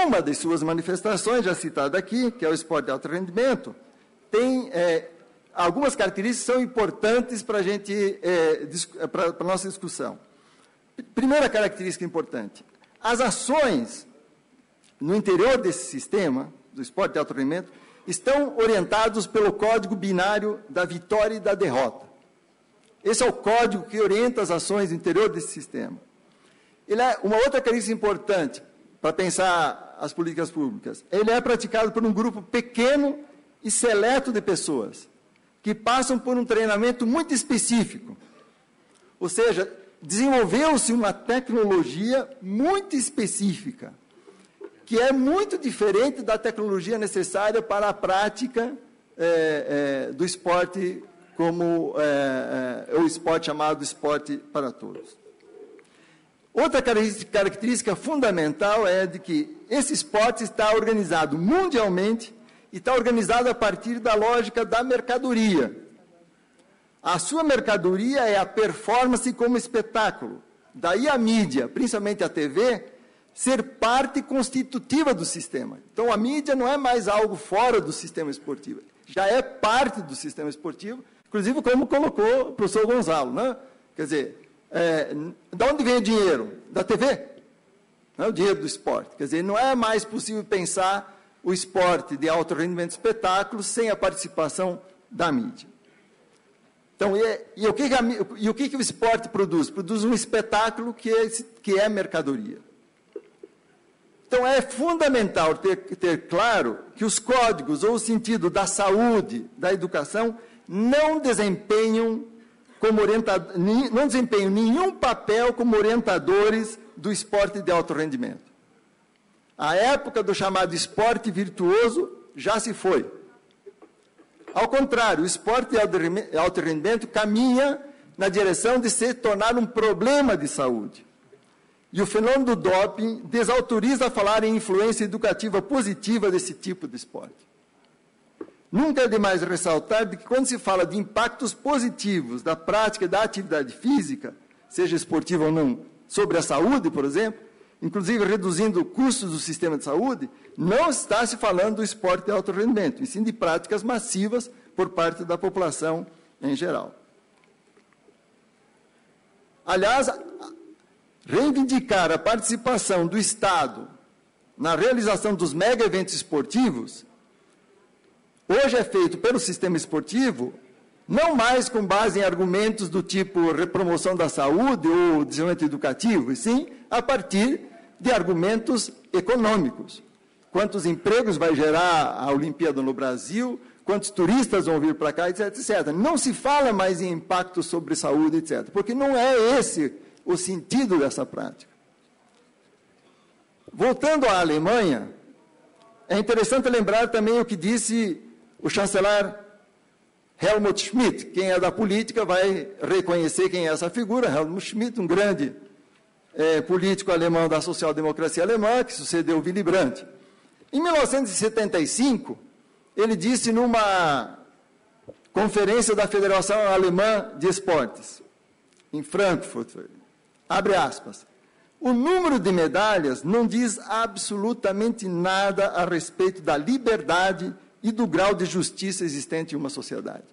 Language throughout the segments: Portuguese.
Uma de suas manifestações, já citada aqui, que é o esporte de alto rendimento, tem algumas características que são importantes para a nossa discussão. Primeira característica importante: as ações no interior desse sistema, do esporte de alto rendimento, estão orientados pelo código binário da vitória e da derrota. Esse é o código que orienta as ações no interior desse sistema. Ele é uma outra característica importante para pensar as políticas públicas. Ele é praticado por um grupo pequeno e seleto de pessoas, que passam por um treinamento muito específico. Ou seja, desenvolveu-se uma tecnologia muito específica, que é muito diferente da tecnologia necessária para a prática do esporte, como o esporte chamado esporte para todos. Outra característica fundamental é de que esse esporte está organizado mundialmente e está organizado a partir da lógica da mercadoria. A sua mercadoria é a performance como espetáculo. Daí a mídia, principalmente a TV, ser parte constitutiva do sistema. Então, a mídia não é mais algo fora do sistema esportivo, já é parte do sistema esportivo, inclusive como colocou o professor Gonzalo, né? Quer dizer, de onde vem o dinheiro? Da TV, não é o dinheiro do esporte. Quer dizer, não é mais possível pensar o esporte de alto rendimento espetáculo sem a participação da mídia. Então, o que o esporte produz? Produz um espetáculo que é mercadoria. Então, é fundamental ter claro que os códigos ou o sentido da saúde, da educação, não desempenham nenhum papel como orientadores do esporte de alto rendimento. A época do chamado esporte virtuoso já se foi. Ao contrário, o esporte de alto rendimento caminha na direção de se tornar um problema de saúde. E o fenômeno do doping desautoriza a falar em influência educativa positiva desse tipo de esporte. Nunca é demais ressaltar de que quando se fala de impactos positivos da prática da atividade física, seja esportiva ou não, sobre a saúde, por exemplo, inclusive reduzindo custos do sistema de saúde, não está se falando do esporte de alto rendimento, e sim de práticas massivas por parte da população em geral. Aliás, reivindicar a participação do Estado na realização dos mega-eventos esportivos, hoje é feito pelo sistema esportivo, não mais com base em argumentos do tipo repromoção da saúde ou desenvolvimento educativo, e sim a partir de argumentos econômicos. Quantos empregos vai gerar a Olimpíada no Brasil, quantos turistas vão vir para cá, etc, etc. Não se fala mais em impacto sobre saúde, etc., porque não é esse o sentido dessa prática. Voltando à Alemanha, é interessante lembrar também o que disse o chanceler Helmut Schmidt. Quem é da política vai reconhecer quem é essa figura. Helmut Schmidt, um grande político alemão da social-democracia alemã, que sucedeu Willy Brandt. Em 1975, ele disse numa conferência da Federação Alemã de Esportes, em Frankfurt, abre aspas, o número de medalhas não diz absolutamente nada a respeito da liberdade e do grau de justiça existente em uma sociedade.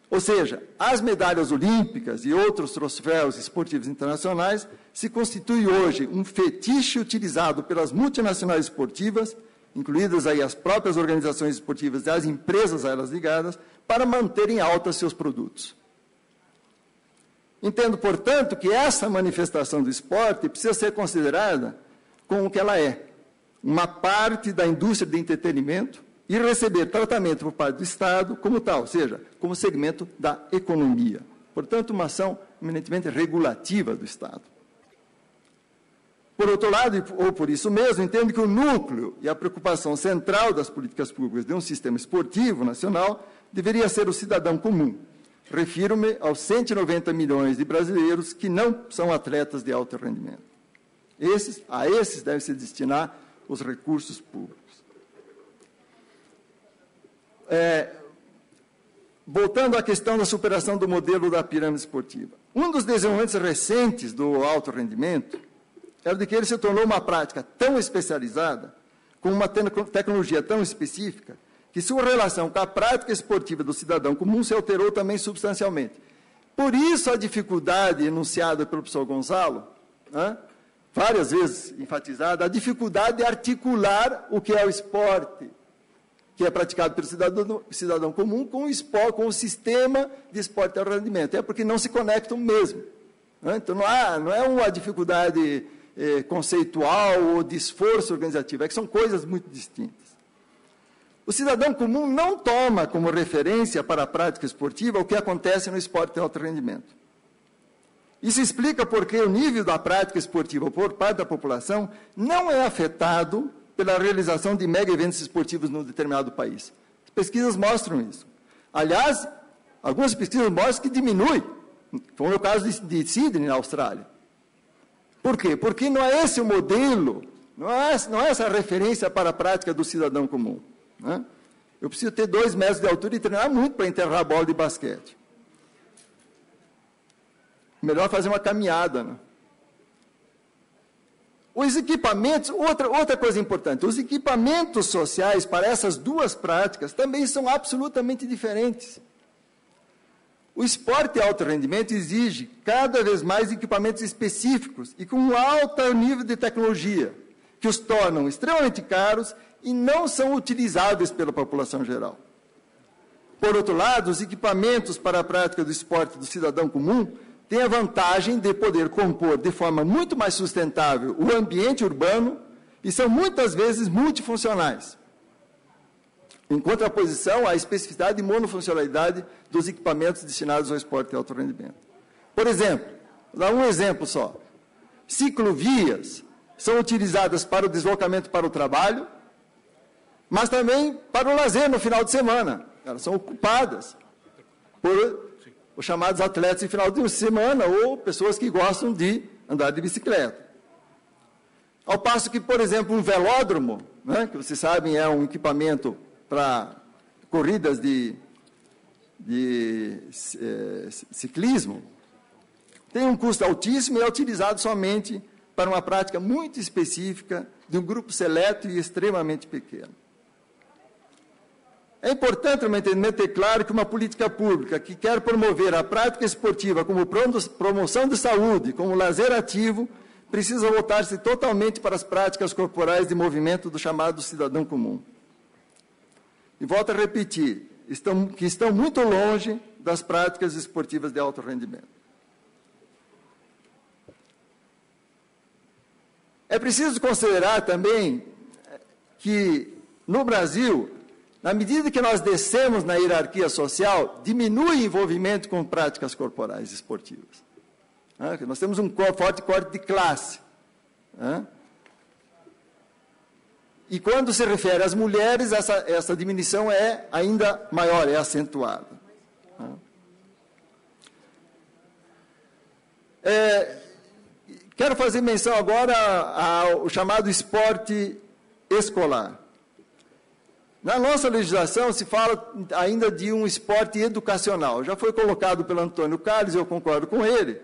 Ou seja, as medalhas olímpicas e outros troféus esportivos internacionais se constituem hoje um fetiche utilizado pelas multinacionais esportivas, incluídas aí as próprias organizações esportivas e as empresas a elas ligadas, para manterem alta seus produtos. Entendo, portanto, que essa manifestação do esporte precisa ser considerada como o que ela é, uma parte da indústria de entretenimento e receber tratamento por parte do Estado como tal, ou seja, como segmento da economia. Portanto, uma ação eminentemente regulativa do Estado. Por outro lado, ou por isso mesmo, entendo que o núcleo e a preocupação central das políticas públicas de um sistema esportivo nacional deveria ser o cidadão comum. Refiro-me aos 190 milhões de brasileiros que não são atletas de alto rendimento. A esses deve se destinar os recursos públicos. Voltando à questão da superação do modelo da pirâmide esportiva. Um dos desenvolvimentos recentes do alto rendimento era de que ele se tornou uma prática tão especializada, com uma tecnologia tão específica, que sua relação com a prática esportiva do cidadão comum se alterou também substancialmente. Por isso a dificuldade enunciada pelo professor Gonzalo, várias vezes enfatizada, a dificuldade de articular o que é o esporte, que é praticado pelo cidadão comum, com o sistema de esporte de alto rendimento. É porque não se conectam mesmo. Então, não é uma dificuldade conceitual ou de esforço organizativo, é que são coisas muito distintas. O cidadão comum não toma como referência para a prática esportiva o que acontece no esporte de alto rendimento. Isso explica porque o nível da prática esportiva por parte da população não é afetado pela realização de mega eventos esportivos num determinado país. As pesquisas mostram isso. Aliás, algumas pesquisas mostram que diminui. Foi o caso de Sydney, na Austrália. Por quê? Porque não é esse o modelo, não é essa a referência para a prática do cidadão comum. Eu preciso ter 2 metros de altura e treinar muito para enterrar a bola de basquete. Melhor fazer uma caminhada, Os equipamentos, outra coisa importante, os equipamentos sociais para essas duas práticas também são absolutamente diferentes. O esporte de alto rendimento exige cada vez mais equipamentos específicos e com um alto nível de tecnologia, que os tornam extremamente caros e não são utilizáveis pela população geral. Por outro lado, os equipamentos para a prática do esporte do cidadão comum têm a vantagem de poder compor de forma muito mais sustentável o ambiente urbano e são muitas vezes multifuncionais, em contraposição à especificidade e monofuncionalidade dos equipamentos destinados ao esporte de alto rendimento. Por exemplo, vou dar um exemplo só. Ciclovias são utilizadas para o deslocamento para o trabalho, mas também para o lazer no final de semana. Elas são ocupadas por os chamados atletas de final de semana ou pessoas que gostam de andar de bicicleta. Ao passo que, por exemplo, um velódromo, que vocês sabem é um equipamento para corridas de ciclismo, tem um custo altíssimo e é utilizado somente para uma prática muito específica de um grupo seleto e extremamente pequeno. É importante, no meu entendimento, ter claro que uma política pública que quer promover a prática esportiva como promoção de saúde, como lazer ativo, precisa voltar-se totalmente para as práticas corporais de movimento do chamado cidadão comum. E volto a repetir, que estão muito longe das práticas esportivas de alto rendimento. É preciso considerar também que, no Brasil, na medida que nós descemos na hierarquia social, diminui o envolvimento com práticas corporais esportivas. Nós temos um forte corte de classe. E quando se refere às mulheres, essa diminuição é ainda maior, é acentuada. Quero fazer menção agora ao chamado esporte escolar. Na nossa legislação se fala ainda de um esporte educacional. Já foi colocado pelo Antônio Carlos, eu concordo com ele.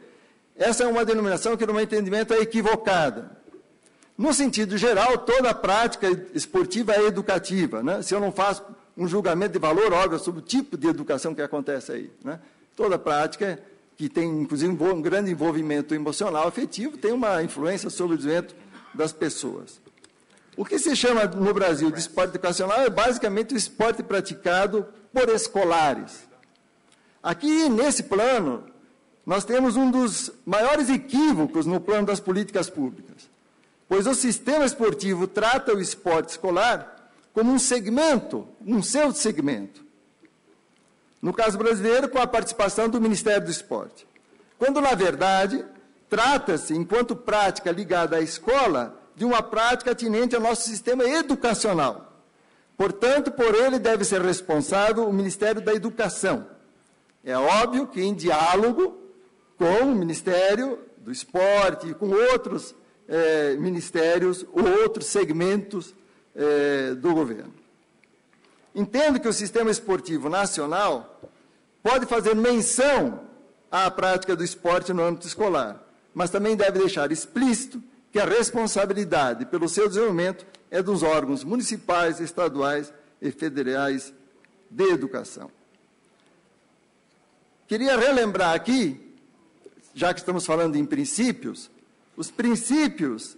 Essa é uma denominação que, no meu entendimento, é equivocada. No sentido geral, toda prática esportiva é educativa. Se eu não faço um julgamento de valor, óbvio, sobre o tipo de educação que acontece aí. Toda prática que tem, inclusive, um grande envolvimento emocional, afetivo, tem uma influência sobre o desenvolvimento das pessoas. O que se chama no Brasil de esporte educacional é basicamente o esporte praticado por escolares. Aqui, nesse plano, nós temos um dos maiores equívocos no plano das políticas públicas, pois o sistema esportivo trata o esporte escolar como um segmento, um pseudo-segmento. No caso brasileiro, com a participação do Ministério do Esporte. Quando, na verdade, trata-se, enquanto prática ligada à escola, de uma prática atinente ao nosso sistema educacional. Portanto, por ele deve ser responsável o Ministério da Educação. É óbvio que em diálogo com o Ministério do Esporte e com outros ministérios ou outros segmentos do governo. Entendo que o sistema esportivo nacional pode fazer menção à prática do esporte no âmbito escolar, mas também deve deixar explícito que que a responsabilidade pelo seu desenvolvimento é dos órgãos municipais, estaduais e federais de educação. Queria relembrar aqui, já que estamos falando em princípios, os princípios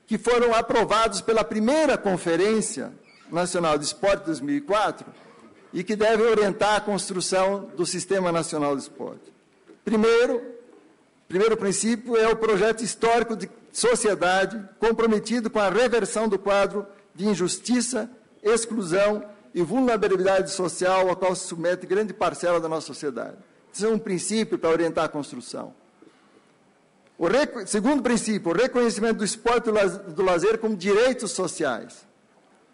que foram aprovados pela primeira Conferência Nacional de Esporte 2004 e que devem orientar a construção do Sistema Nacional de Esporte. Primeiro princípio é o projeto histórico de sociedade comprometido com a reversão do quadro de injustiça, exclusão e vulnerabilidade social ao qual se submete grande parcela da nossa sociedade. Esse é um princípio para orientar a construção. Segundo princípio, o reconhecimento do esporte e do lazer como direitos sociais.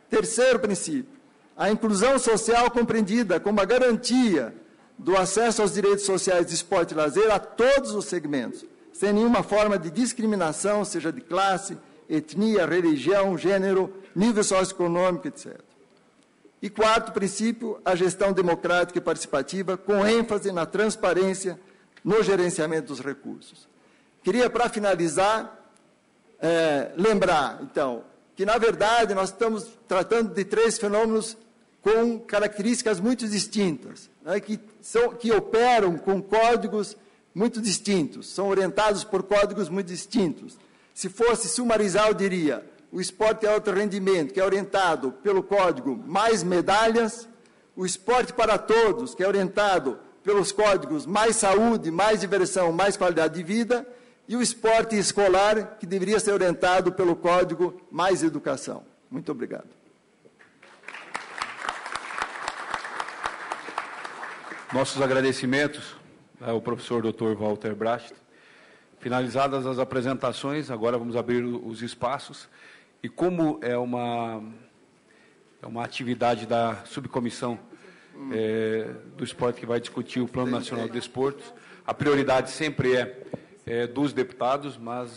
Terceiro princípio, a inclusão social compreendida como a garantia do acesso aos direitos sociais de esporte e lazer a todos os segmentos, sem nenhuma forma de discriminação, seja de classe, etnia, religião, gênero, nível socioeconômico, etc. E quarto princípio, a gestão democrática e participativa, com ênfase na transparência no gerenciamento dos recursos. Queria, para finalizar, lembrar, então, que, na verdade, nós estamos tratando de 3 fenômenos com características muito distintas, né, que operam com códigos muito distintos, são orientados por códigos muito distintos. Se fosse sumarizar, eu diria, o esporte de alto rendimento, que é orientado pelo código mais medalhas, o esporte para todos, que é orientado pelos códigos mais saúde, mais diversão, mais qualidade de vida, e o esporte escolar, que deveria ser orientado pelo código mais educação. Muito obrigado. Nossos agradecimentos ao professor Dr. Walter Bracht. Finalizadas as apresentações, agora vamos abrir os espaços. E como é uma atividade da subcomissão do esporte que vai discutir o Plano Nacional de Desportos, a prioridade sempre é dos deputados, mas